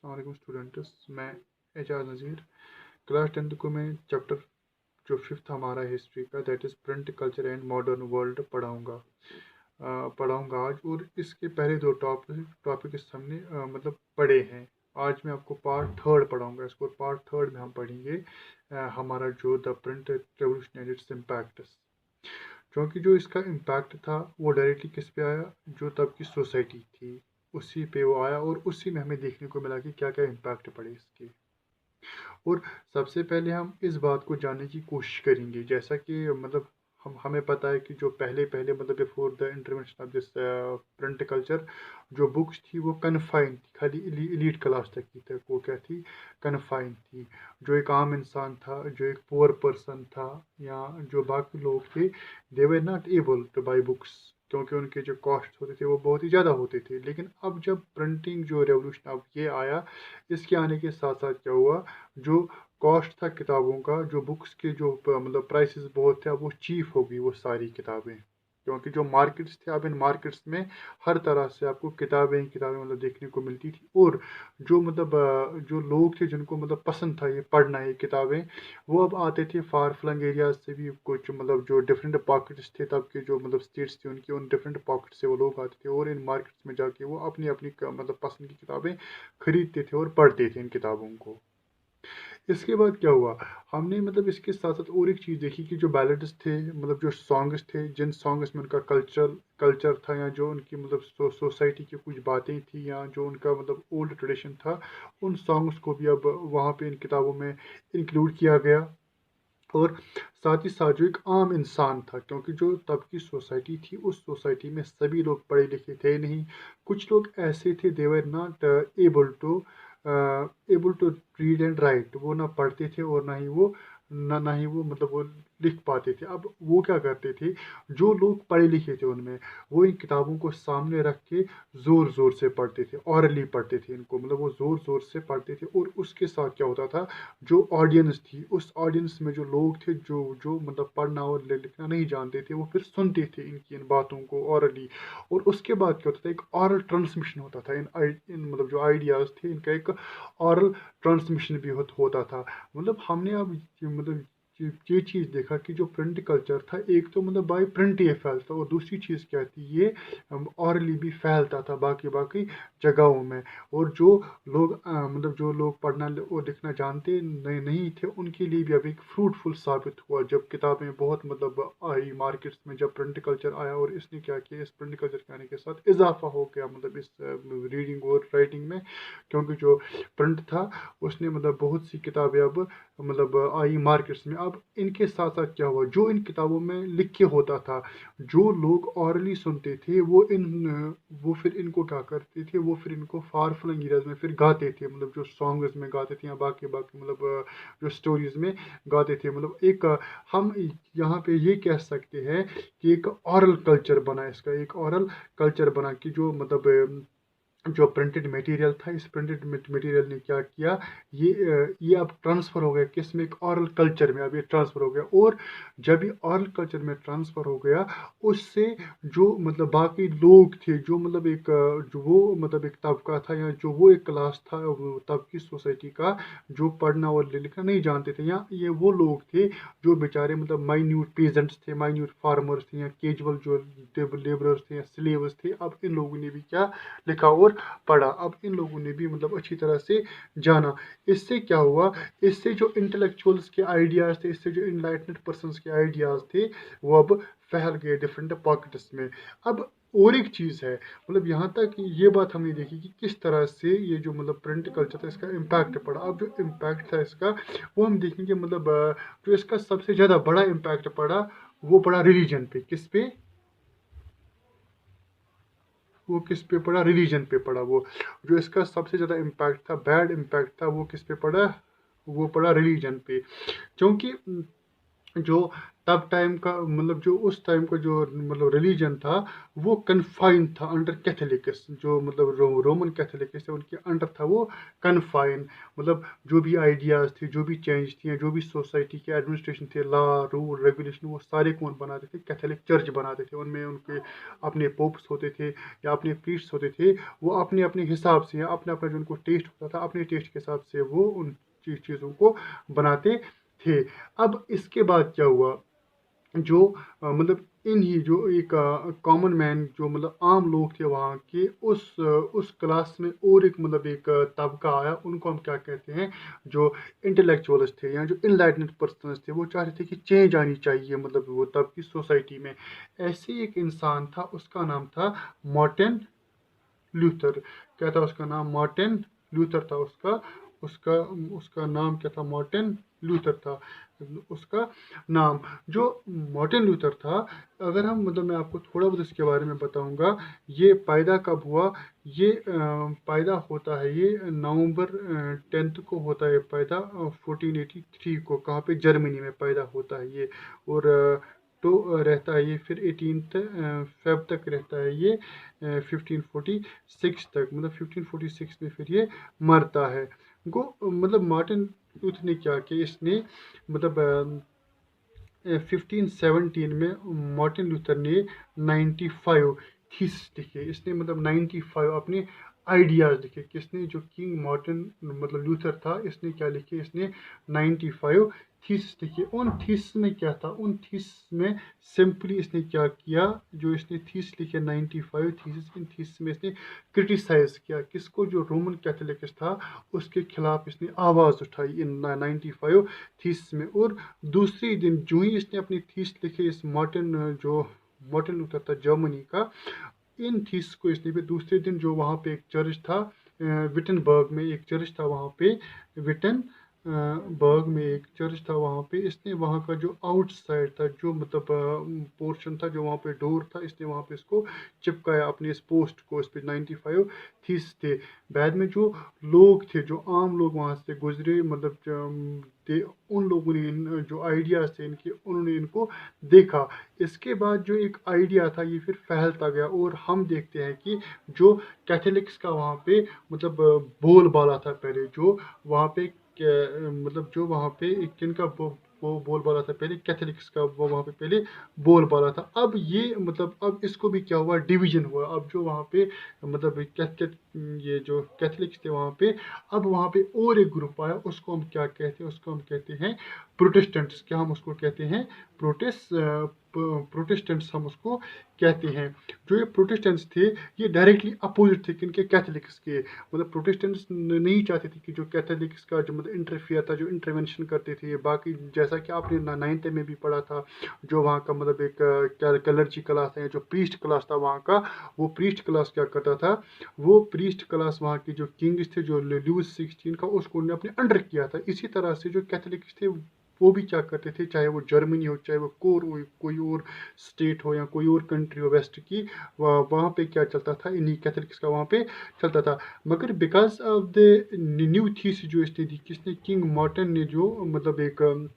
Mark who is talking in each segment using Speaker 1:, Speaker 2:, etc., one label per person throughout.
Speaker 1: अस्सलाम वालेकुम स्टूडेंट्स, मैं एजाज नज़ीर क्लास 10th को मैं चैप्टर जो 5th हमारा हिस्ट्री का that is print culture and modern world पढ़ाऊँगा आज। और इसके पहले दो टॉपिक हमने मतलब पढ़े हैं। आज मैं आपको पार्ट थर्ड पढ़ाऊँगा। इसको पार्ट थर्ड में हम पढ़ेंगे हमारा जो the print revolution and it's impacts. क्योंकि जो इसका इम्पैक्ट था वो डायरेक्टली किस पे आया, जो तब की सोसाइटी थी उसी पे वो आया, और उसी में हमें देखने को मिला कि क्या क्या इम्पैक्ट पड़े इसके। और सबसे पहले हम इस बात को जानने की कोशिश करेंगे, जैसा कि मतलब हमें पता है कि जो पहले पहले मतलब before the intervention of this print culture, जो बुक्स थी वो कन्फाइंड थी, खाली एलीट क्लास तक की तक वो क्या थी, कन्फाइंड थी। जो एक आम इंसान था, जो एक पुअर पर्सन था, या जो बाकी लोग थे, they were not able to buy books, क्योंकि उनके जो कॉस्ट होते थे वो बहुत ही ज़्यादा होते थे। लेकिन अब जब प्रिंटिंग जो रेवोल्यूशन अब ये आया, इसके आने के साथ साथ क्या हुआ, जो कॉस्ट था किताबों का, जो बुक्स के जो मतलब प्राइसेस बहुत थे, अब वो चीप हो गई वो सारी किताबें। क्योंकि जो मार्केट्स थे, अब इन मार्केट्स में हर तरह से आपको किताबें ही किताबें मतलब देखने को मिलती थी। और जो मतलब जो लोग थे जिनको मतलब पसंद था ये पढ़ना ये किताबें, वो अब आते थे फार फ्लंग एरियाज से भी। कुछ मतलब जो डिफरेंट पॉकेट्स थे तब के, जो मतलब स्टेट्स थे उनकी, उन डिफरेंट पॉकेट से वो लोग आते थे, और इन मार्केट्स में जाके वो अपनी अपनी मतलब पसंद की किताबें खरीदते थे और पढ़ते थे इन किताबों को। इसके बाद क्या हुआ, हमने मतलब इसके साथ साथ और एक चीज़ देखी कि जो बैलेड्स थे, मतलब जो सॉन्ग्स थे, जिन सॉन्ग्स में उनका कल्चर था, या जो उनकी मतलब सोसाइटी की कुछ बातें थी, या जो उनका मतलब ओल्ड ट्रेडिशन था, उन सॉन्ग्स को भी अब वहाँ पे इन किताबों में इंक्लूड किया गया। और साथ ही साथ जो एक आम इंसान था, क्योंकि जो तब की सोसाइटी थी, उस सोसाइटी में सभी लोग पढ़े लिखे थे नहीं। कुछ लोग ऐसे थे, they were not able to read and write, वो ना पढ़ते थे और ना ही वो मतलब वो लिख पाते थे। अब वो क्या करते थे, जो लोग पढ़े लिखे थे उनमें, वो इन किताबों को सामने रख के ज़ोर ज़ोर से पढ़ते थे, ऑरली पढ़ते थे इनको, मतलब वो ज़ोर ज़ोर से पढ़ते थे। और उसके साथ क्या होता था, जो ऑडियंस थी, उस ऑडियंस में जो लोग थे, जो जो मतलब पढ़ना और लिखना नहीं जानते थे, वो फिर सुनते थे इनकी इन बातों को ऑरली। और उसके बाद क्या होता था, एक ऑरल ट्रांसमिशन होता था इन मतलब जो आइडियाज़ थे इनका, एक ऑरल ट्रांसमिशन भी होता था। मतलब हमने अब मतलब ये चीज़ देखा कि जो प्रिंट कल्चर था, एक तो मतलब बाय प्रिंट ये फैलता, और दूसरी चीज़ क्या थी, ये ऑरली भी फैलता था बाकी बाकी जगहों में। और जो लोग मतलब जो लोग पढ़ना और लिखना जानते नहीं थे, उनके लिए भी अब एक फ्रूटफुल साबित हुआ जब किताबें बहुत मतलब आई मार्केट्स में, जब प्रिंट कल्चर आया। और इसने क्या किया, इस प्रिंट कल्चर के आने के साथ इजाफा हो गया मतलब इस रीडिंग और राइटिंग में। क्योंकि जो प्रिंट था उसने मतलब बहुत सी किताबें अब मतलब आई मार्केट्स में। अब इनके साथ साथ क्या हुआ, जो इन किताबों में लिख के होता था, जो लोग ऑरली सुनते थे, वो फिर इनको क्या करते थे, वो फिर इनको फार फ्लंग एरियाज में फिर गाते थे, मतलब जो सॉन्ग्स में गाते थे, या बाकी बाकी मतलब जो स्टोरीज में गाते थे। मतलब एक हम यहाँ पे ये कह सकते हैं कि एक ऑरल कल्चर बना, इसका एक ऑरल कल्चर बना कि जो मतलब जो प्रिंटेड मटेरियल था, इस प्रिंटेड मटेरियल ने क्या किया, ये अब ट्रांसफ़र हो गया किस में, एक ऑरल कल्चर में अब ये ट्रांसफ़र हो गया। और जब ये ऑरल कल्चर में ट्रांसफ़र हो गया, उससे जो मतलब बाकी लोग थे, जो मतलब एक जो वो मतलब एक तबका था, या जो वो एक क्लास था वो तब की सोसाइटी का, जो पढ़ना और लिखना नहीं जानते थे, या ये वो लोग थे जो बेचारे मतलब माइन्यूट पेजेंट्स थे, माइन्यूट फार्मर्स थे, या कैजुअल जो लेबरर्स थे, या स्लेव्स थे। अब इन लोगों ने भी क्या लिखा और पढ़ा, अब इन लोगों ने भी मतलब अच्छी तरह से जाना। इससे क्या हुआ, इससे जो इंटेलेक्चुअल्स के आइडियाज़ थे, इससे जो इनलाइटनेड पर्सनस के आइडियाज़ थे, वो अब फैल गए डिफरेंट पॉकेट्स में। अब और एक चीज़ है, मतलब यहाँ तक ये बात हमने देखी कि किस तरह से ये जो मतलब प्रिंट कल्चर था इसका इम्पैक्ट पड़ा। अब जो इम्पैक्ट था इसका, वो हम देखेंगे मतलब जो इसका सबसे ज़्यादा बड़ा इम्पैक्ट पड़ा, वो पड़ा रिलीजन पे। किस पे, वो किस पे पड़ा, रिलीजन पे पड़ा। वो जो इसका सबसे ज़्यादा इम्पैक्ट था, बैड इम्पैक्ट था, वो किस पे पड़ा, वो पड़ा रिलीजन पे। क्योंकि जो तब टाइम का मतलब जो उस टाइम का जो मतलब रिलीजन था वो कन्फाइन था अंडर कैथोलिक्स, जो मतलब रोमन कैथोलिक्स थे उनके अंडर था वो कन्फाइन। मतलब जो भी आइडियाज़ थे, जो भी चेंज थी, जो भी सोसाइटी के एडमिनिस्ट्रेशन थे, लॉ रूल रेगुलेशन, वो सारे कौन बनाते थे? कैथोलिक चर्च बनाते थे। उनमें उनके अपने पोप्स होते थे या अपने प्रीस्ट होते थे, वो अपने अपने हिसाब से, अपना अपना जो उनको टेस्ट होता था, अपने टेस्ट के हिसाब से वो उन चीज़ों को बनाते थे। अब इसके बाद क्या हुआ? जो मतलब इन्हीं जो एक कॉमन मैन, जो मतलब आम लोग थे वहाँ के, उस क्लास में और एक मतलब एक तबका आया, उनको हम क्या कहते हैं? जो इंटेलेक्चुअल्स थे या जो इनलाइटनेड पर्सनस थे, वो चाहते थे कि चेंज आनी चाहिए मतलब वो तब की सोसाइटी में। ऐसे ही एक इंसान था, उसका नाम था मार्टिन लूथर। क्या था उसका नाम? मार्टिन लूथर था उसका। उसका उसका नाम क्या था? मार्टिन लूथर था उसका नाम। जो मार्टिन लूथर था, अगर हम मतलब मैं आपको थोड़ा बहुत इसके बारे में बताऊंगा। ये पैदा कब हुआ? ये पैदा होता है, ये नवंबर 10 को होता है पैदा, 1483 को। कहाँ पे? जर्मनी में पैदा होता है ये। और तो रहता है ये फिर 18 फेब तक रहता है ये, 1546 तक, मतलब 1546 में फिर ये मरता है। गो मतलब मार्टिन लूथर ने क्या किया? इसने मतलब 1517 में मार्टिन लूथर ने 95 थीसिस लिखे। इसने मतलब 95 अपने आइडियाज़ लिखे। किसने? जो किंग मार्टिन मतलब लूथर था, इसने क्या लिखे? इसने 95 थीसिस लिखे। उन थीसिस में क्या था? उन थीसिस में सिंपली इसने क्या किया? जो इसने थीसिस लिखे 95 थीसिस, इन थीसिस में इसने क्रिटिसाइज किया। किसको? जो रोमन कैथोलिक्स था उसके खिलाफ इसने आवाज़ उठाई इन 95 थीसिस में। और दूसरी दिन जो ही इसने अपनी थीस लिखे, इस जो मार्टिन लूथर था जर्मनी का, इन थीस को इसने भी दूसरे दिन, जो वहाँ पे एक चर्च था विटनबर्ग में, एक चर्च था वहाँ पे विटन बर्ग में एक चर्च था वहाँ पे, इसने वहाँ का जो आउटसाइड था, जो मतलब पोर्शन था, जो वहाँ पे डोर था, इसने वहाँ पे इसको चिपकाया अपने इस पोस्ट को। इस पे 95 थीस थे। बाद में जो लोग थे, जो आम लोग वहाँ से गुजरे, मतलब थे, उन लोगों ने जो आइडियाज़ थे इनके, उन्होंने इनको देखा। इसके बाद जो एक आइडिया था ये फिर फैलता गया, और हम देखते हैं कि जो कैथोलिक्स का वहाँ पे मतलब बोलबाला था पहले, जो वहाँ पे मतलब जो वहाँ पे किनका वो बोलबाला था पहले? कैथोलिक्स का वो वहाँ पे पहले बोलबाला था। अब ये मतलब अब इसको भी क्या हुआ? डिवीजन हुआ। अब जो वहाँ पे मतलब ये जो कैथोलिक्स थे वहाँ पे, अब वहाँ पे और एक ग्रुप आया, उसको हम क्या कहते हैं? उसको हम कहते हैं प्रोटेस्टेंट्स। क्या हम उसको कहते हैं? प्रोटेस्टेंट्स हम उसको कहते हैं। जो ये प्रोटेस्टेंट्स थे, ये डायरेक्टली अपोजिट थे किनके? कैथोलिक्स के। मतलब प्रोटेस्टेंट्स नहीं चाहते थे कि जो कैथोलिक्स का जो मतलब इंटरफियर था, जो इंटरवेंशन करते थे बाकी, जैसा कि आपने 9th में भी पढ़ा था, जो वहाँ का मतलब एक कलर्जी क्लास है, जो प्रीस्ट क्लास था वहाँ का, वो प्रीस्ट क्लास क्या करता था? वो प्रीस्ट क्लास वहाँ के जो किंग्स थे, जो लुईस 16 का, उसको उन्होंने अपने अंडर किया था। इसी तरह से जो कैथोलिक्स थे वो भी क्या करते थे, चाहे वो जर्मनी हो, चाहे वो कोई और स्टेट हो या कोई और कंट्री हो वेस्ट की, वहाँ पे क्या चलता था? इन्हीं कैथोलिक्स का वहाँ पे चलता था। मगर because of the new these जो इसने दी, किसने? किंग मार्टिन ने जो मतलब एक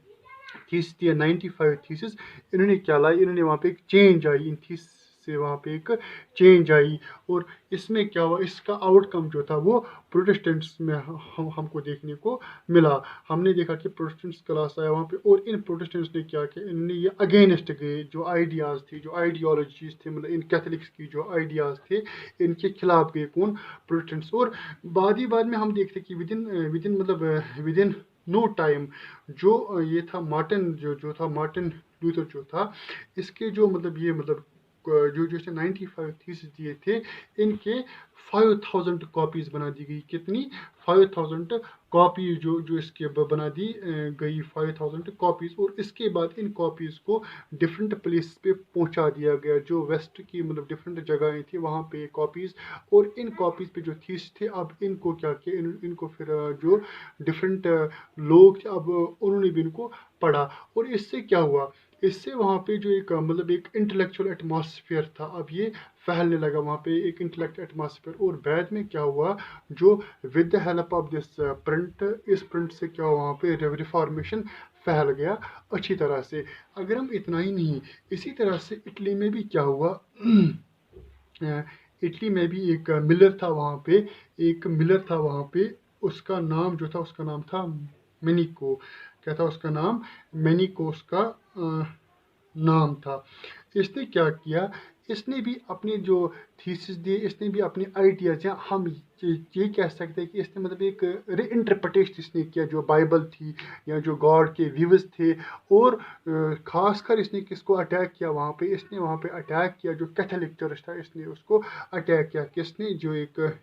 Speaker 1: थीस दिया 95 थीसिस, इन्होंने क्या लाई? इन्होंने वहाँ पे एक चेंज आई, इन थीस से वहाँ पे एक चेंज आई। और इसमें क्या हुआ? इसका आउटकम जो था वो प्रोटेस्टेंट्स में हमको देखने को मिला। हमने देखा कि प्रोटेस्टेंट्स क्लास आया वहाँ पे, और इन प्रोटेस्टेंट्स ने क्या किया? इन्होंने ये अगेंस्ट गए, जो आइडियाज़ थी, जो आइडियोलॉजीज थे, मतलब इन कैथोलिक्स की जो आइडियाज़ थे, इनके खिलाफ गए कौन? प्रोटेस्टेंट्स। और बाद में हम देखते कि विदिन विदिन मतलब विदिन नो टाइम, जो ये था मार्टिन, जो था मार्टिन लूथर जो था, इसके जो मतलब ये मतलब जो इसने 95 थीसिस दिए थे, इनके 5000 कॉपीज बना दी गई। कितनी? 5000 कॉपी जो जो इसके बना दी गई, 5000 कॉपीज। और इसके बाद इन कॉपीज को डिफरेंट प्लेस पे पहुंचा दिया गया, जो वेस्ट की मतलब डिफरेंट जगहें थी वहाँ पे कॉपीज। और इन कॉपीज पे जो थीस थे, अब इनको क्या किया? इनको फिर जो डिफरेंट लोग थे, अब उन्होंने भी इनको पढ़ा। और इससे क्या हुआ? इससे वहाँ पे जो एक मतलब एक इंटेलेक्चुअल एटमॉस्फेयर था, अब ये फैलने लगा वहाँ पे एक इंटेलेक्ट एटमॉस्फेयर। और बाद में क्या हुआ, जो with the help of this print, इस प्रिंट से क्या हुआ, वहाँ पे रिफॉर्मेशन फैल गया अच्छी तरह से। अगर हम इतना ही नहीं, इसी तरह से इटली में भी क्या हुआ, इटली में भी एक मिलर था वहाँ पे, एक मिलर था वहाँ पे, उसका नाम जो था, उसका नाम था मेनिको। क्या था उसका नाम? मेनिको उसका नाम था। इसने क्या किया, इसने भी अपने जो थीसिस दिए, इसने भी अपने आइडियाज, या हम ये कह सकते हैं कि इसने मतलब एक रीइंटरप्रिटेशन इसने किया जो बाइबल थी या जो गॉड के व्यूज थे। और खासकर इसने किसको अटैक किया वहाँ पे, इसने वहाँ पे अटैक किया जो कैथोलिक चर्च था, इसने उसको अटैक किया। किसने? जो एक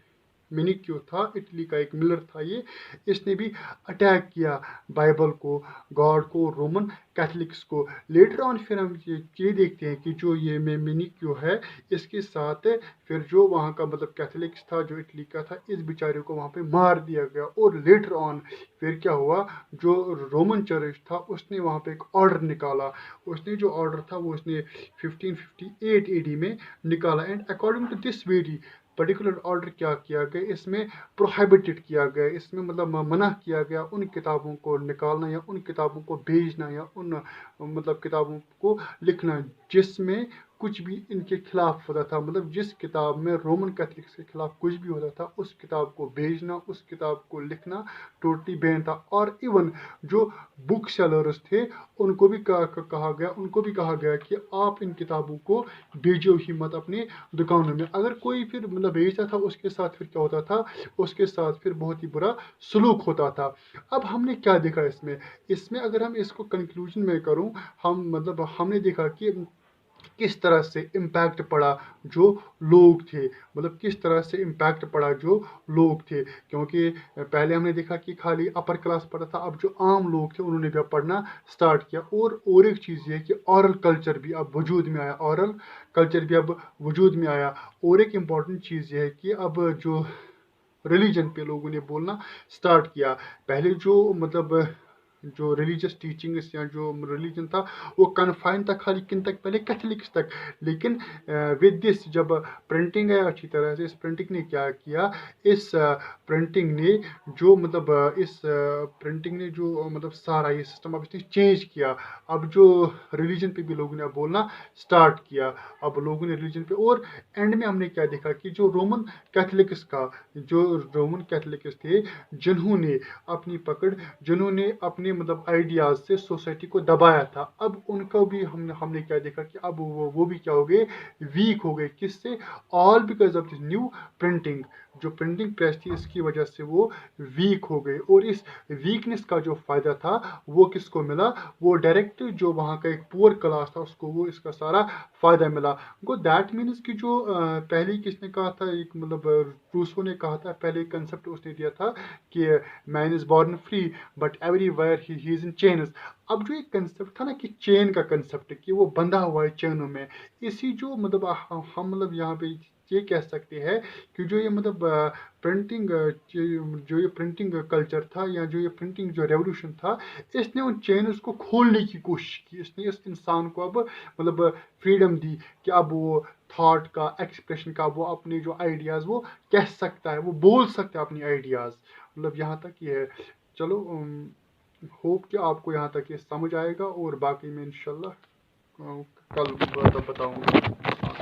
Speaker 1: मिनिक्यो था, इटली का एक मिलर था ये, इसने भी अटैक किया बाइबल को, गॉड को, रोमन कैथलिक्स को। लेटर ऑन फिर हम ये देखते हैं कि जो ये मिनिक्यो है, इसके साथ फिर जो वहाँ का मतलब कैथलिक्स था, जो इटली का था, इस बेचारे को वहाँ पे मार दिया गया। और लेटर ऑन फिर क्या हुआ, जो रोमन चर्च था उसने वहाँ पे एक ऑर्डर निकाला। उसने जो ऑर्डर था वो उसने 1558 एडी में निकाला। And according to this very particular order क्या किया गया, इसमें प्रोहिबिटेड किया गया, इसमें मतलब मना किया गया उन किताबों को निकालना या उन किताबों को भेजना या उन मतलब किताबों को लिखना जिसमें कुछ भी इनके खिलाफ होता था। मतलब जिस किताब में रोमन कैथलिक्स के खिलाफ कुछ भी होता था, उस किताब को भेजना, उस किताब को लिखना टोटली बैन था। और इवन जो बुक सेलर्स थे उनको भी कहा गया कि आप इन किताबों को भेजो ही मत अपने दुकानों में। अगर कोई फिर मतलब भेजता था, उसके साथ फिर क्या होता था, उसके साथ फिर बहुत ही बुरा सलूक होता था। अब हमने क्या देखा इसमें, अगर हम इसको कंक्लूजन में करूं, हम मतलब हमने देखा कि किस तरह से इम्पैक्ट पड़ा जो लोग थे, मतलब किस तरह से इम्पैक्ट पड़ा जो लोग थे। क्योंकि पहले हमने देखा कि खाली अपर क्लास पढ़ा था, अब जो आम लोग थे उन्होंने भी अब पढ़ना स्टार्ट किया। और एक चीज़ ये है कि ऑरल कल्चर भी अब वजूद में आया, ऑरल कल्चर भी अब वजूद में आया। और एक इम्पॉर्टेंट चीज़ ये है कि अब जो रिलीजन पे लोगों ने बोलना स्टार्ट किया। पहले जो मतलब जो रिलीजियस टीचिंग्स या जो रिलीजन था वो कन्फाइन था खाली किन तक, पहले कैथलिक्स तक। लेकिन विद दिस जब प्रिंटिंग है अच्छी तरह से, इस प्रिंटिंग ने क्या किया, इस प्रिंटिंग ने जो मतलब इस प्रिंटिंग ने जो मतलब सारा ये सिस्टम अब इसने चेंज किया। अब जो रिलीजन पे भी लोगों ने अब बोलना स्टार्ट किया, अब लोगों ने रिलीजन पे। और एंड में हमने क्या देखा कि जो रोमन कैथलिक्स थे, जिन्होंने अपनी पकड़, जिन्होंने अपने मतलब आइडियाज से सोसाइटी को दबाया था, अब उनको भी हमने क्या देखा कि अब वो भी क्या हो गए, वीक हो गए। किससे? All because of this new printing. जो प्रिंटिंग प्रेस थी इसकी वजह से वो वीक हो गए। और इस वीकनेस का जो फायदा था वो किसको मिला, वो डायरेक्ट जो वहाँ का एक पुअर क्लास था उसको वो इसका सारा फायदा मिला। गो दैट मीन्स कि जो पहले किसने कहा था, एक मतलब रूसो ने कहा था, पहले कंसेप्ट उसने दिया था कि man is born free but everywhere he is in chains. अब जो एक कंसेप्ट था ना कि चेन का कंसेप्ट, कि वो बंधा हुआ है चेनों में, इसी जो मतलब हम मतलब यहाँ पे ये कह सकते हैं कि जो ये मतलब प्रिंटिंग जो ये प्रिंटिंग कल्चर था या जो ये प्रिंटिंग जो रेवोल्यूशन था, इसने उन चेन्स को खोलने की कोशिश की। इसने इस इंसान को अब मतलब फ्रीडम दी कि अब वो थॉट का, एक्सप्रेशन का, वो अपने जो आइडियाज़ वो कह सकता है, वो बोल सकता है अपनी आइडियाज़। मतलब यहाँ तक ये है। चलो होप कि आपको यहाँ तक ये समझ आएगा, और बाकी मैं इंशाल्लाह कल बताऊँगा।